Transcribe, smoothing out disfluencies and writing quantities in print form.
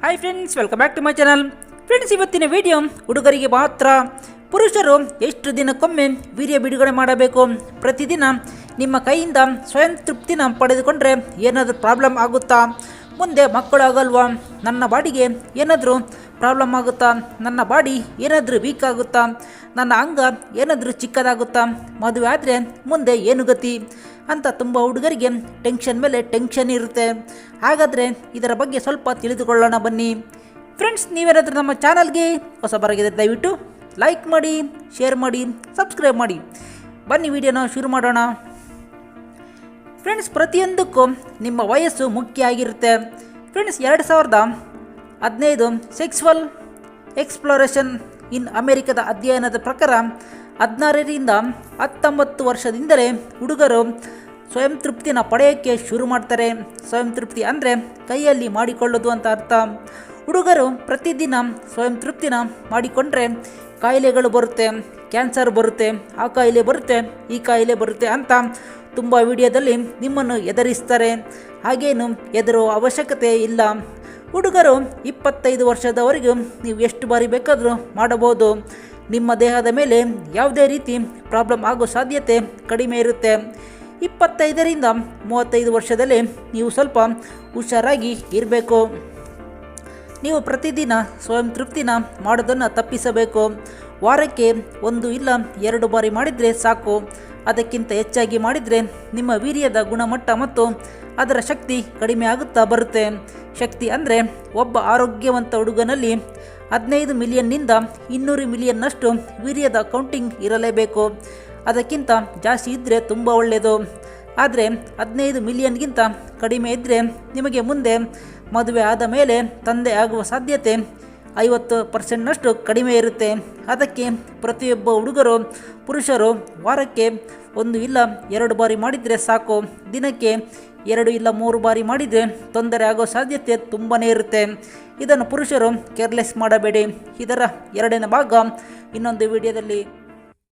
Hi friends, welcome back to my channel. Friends, ಇವತ್ತಿನ video ಹುಡುಗರಿಗೆ ಮಾತ್ರ. ಪುರುಷರು ಎಷ್ಟು ದಿನಕ್ಕೊಮ್ಮೆ ವೀರ್ಯ ಬಿಡುಗಡೆ ಮಾಡಬೇಕು? ಪ್ರತಿದಿನ ನಿಮ್ಮ ಕೈಯಿಂದ ಸ್ವಯಂ ತೃಪ್ತಿನ ಪಡೆದುಕೊಂಡ್ರೆ ಏನಾದರೂ ಪ್ರಾಬ್ಲಮ್ ಆಗುತ್ತಾ? ಮುಂದೆ ಮಕ್ಕಳು ಆಗಲ್ವಾ? ನನ್ನ ಬಾಡಿಗೆ ಏನಾದರೂ ಪ್ರಾಬ್ಲಮ್ ಆಗುತ್ತಾ? ನನ್ನ ಬಾಡಿ ಏನಾದರೂ ವೀಕ್ ಆಗುತ್ತಾ? ನನ್ನ ಅಂಗ ಏನಾದರೂ ಚಿಕ್ಕದಾಗುತ್ತಾ? ಮದುವೆ ಆದರೆ ಮುಂದೆ ಏನು ಗತಿ ಅಂತ ತುಂಬ ಹುಡುಗರಿಗೆ ಟೆನ್ಷನ್ ಮೇಲೆ ಟೆನ್ಷನ್ ಇರುತ್ತೆ. ಹಾಗಾದರೆ ಇದರ ಬಗ್ಗೆ ಸ್ವಲ್ಪ ತಿಳಿದುಕೊಳ್ಳೋಣ ಬನ್ನಿ. ಫ್ರೆಂಡ್ಸ್, ನೀವೇನಾದರೂ ನಮ್ಮ ಚಾನಲ್ಗೆ ಹೊಸಬರಾಗಿದೆ ದಯವಿಟ್ಟು ಲೈಕ್ ಮಾಡಿ, ಶೇರ್ ಮಾಡಿ, ಸಬ್ಸ್ಕ್ರೈಬ್ ಮಾಡಿ. ಬನ್ನಿ ವಿಡಿಯೋನ ಶುರು ಮಾಡೋಣ. ಫ್ರೆಂಡ್ಸ್, ಪ್ರತಿಯೊಂದಕ್ಕೂ ನಿಮ್ಮ ವಯಸ್ಸು ಮುಖ್ಯ ಆಗಿರುತ್ತೆ. ಫ್ರೆಂಡ್ಸ್, 2015 ಸೆಕ್ಸುವಲ್ ಎಕ್ಸ್ಪ್ಲೋರೇಷನ್ ಇನ್ ಅಮೆರಿಕದ ಅಧ್ಯಯನದ ಪ್ರಕಾರ 16ರಿಂದ 19 ವರ್ಷದಿಂದಲೇ ಹುಡುಗರು ಸ್ವಯಂ ತೃಪ್ತಿನ ಪಡೆಯೋಕ್ಕೆ ಶುರು ಮಾಡ್ತಾರೆ. ಸ್ವಯಂ ತೃಪ್ತಿ ಅಂದರೆ ಕೈಯಲ್ಲಿ ಮಾಡಿಕೊಳ್ಳೋದು ಅಂತ ಅರ್ಥ. ಹುಡುಗರು ಪ್ರತಿದಿನ ಸ್ವಯಂ ತೃಪ್ತಿನ ಮಾಡಿಕೊಂಡ್ರೆ ಕಾಯಿಲೆಗಳು ಬರುತ್ತೆ, ಕ್ಯಾನ್ಸರ್ ಬರುತ್ತೆ, ಆ ಕಾಯಿಲೆ ಬರುತ್ತೆ, ಈ ಕಾಯಿಲೆ ಬರುತ್ತೆ ಅಂತ ತುಂಬ ವಿಡಿಯೋದಲ್ಲಿ ನಿಮ್ಮನ್ನು ಎದುರಿಸ್ತಾರೆ. ಹಾಗೇನು ಹೆದರೋ ಅವಶ್ಯಕತೆ ಇಲ್ಲ. ಹುಡುಗರು 25 ವರ್ಷದವರೆಗೂ ನೀವು ಎಷ್ಟು ಬಾರಿ ಬೇಕಾದರೂ ಮಾಡಬಹುದು. ನಿಮ್ಮ ದೇಹದ ಮೇಲೆ ಯಾವುದೇ ರೀತಿ ಪ್ರಾಬ್ಲಮ್ ಆಗೋ ಸಾಧ್ಯತೆ ಕಡಿಮೆ ಇರುತ್ತೆ. 25ರಿಂದ 35 ವರ್ಷದಲ್ಲಿ ನೀವು ಸ್ವಲ್ಪ ಹುಷಾರಾಗಿ ಇರಬೇಕು. ನೀವು ಪ್ರತಿದಿನ ಸ್ವಯಂ ತೃಪ್ತಿನ ಮಾಡೋದನ್ನು ತಪ್ಪಿಸಬೇಕು. ವಾರಕ್ಕೆ 1 ಇಲ್ಲ 2 ಬಾರಿ ಮಾಡಿದರೆ ಸಾಕು. ಅದಕ್ಕಿಂತ ಹೆಚ್ಚಾಗಿ ಮಾಡಿದರೆ ನಿಮ್ಮ ವೀರ್ಯದ ಗುಣಮಟ್ಟ ಮತ್ತು ಅದರ ಶಕ್ತಿ ಕಡಿಮೆ ಆಗುತ್ತಾ ಬರುತ್ತೆ. ಶಕ್ತಿ ಅಂದರೆ ಒಬ್ಬ ಆರೋಗ್ಯವಂತ ಹುಡುಗನಲ್ಲಿ 15 ಮಿಲಿಯನ್ನಿಂದ 200 ಮಿಲಿಯನ್ನಷ್ಟು ವೀರ್ಯದ ಕೌಂಟಿಂಗ್ ಇರಲೇಬೇಕು. ಅದಕ್ಕಿಂತ ಜಾಸ್ತಿ ಇದ್ದರೆ ತುಂಬ ಒಳ್ಳೆಯದು. ಆದರೆ 15 ಮಿಲಿಯನ್ಗಿಂತ ಕಡಿಮೆ ಇದ್ದರೆ ನಿಮಗೆ ಮುಂದೆ ಮದುವೆ ಆದ ಮೇಲೆ ತಂದೆ ಆಗುವ ಸಾಧ್ಯತೆ 50% ಕಡಿಮೆ ಇರುತ್ತೆ. ಅದಕ್ಕೆ ಪ್ರತಿಯೊಬ್ಬ ಹುಡುಗರು, ಪುರುಷರು ವಾರಕ್ಕೆ 1 ಇಲ್ಲ 2 ಬಾರಿ ಮಾಡಿದರೆ ಸಾಕು. ದಿನಕ್ಕೆ 2 ಇಲ್ಲ 3 ಬಾರಿ ಮಾಡಿದರೆ ತೊಂದರೆ ಆಗೋ ಸಾಧ್ಯತೆ ತುಂಬಾ ಇರುತ್ತೆ. ಇದನ್ನು ಪುರುಷರು ಕೇರ್ಲೆಸ್ ಮಾಡಬೇಡಿ. ಇದರ 2ನೇ ಭಾಗ ಇನ್ನೊಂದು ವಿಡಿಯೋದಲ್ಲಿ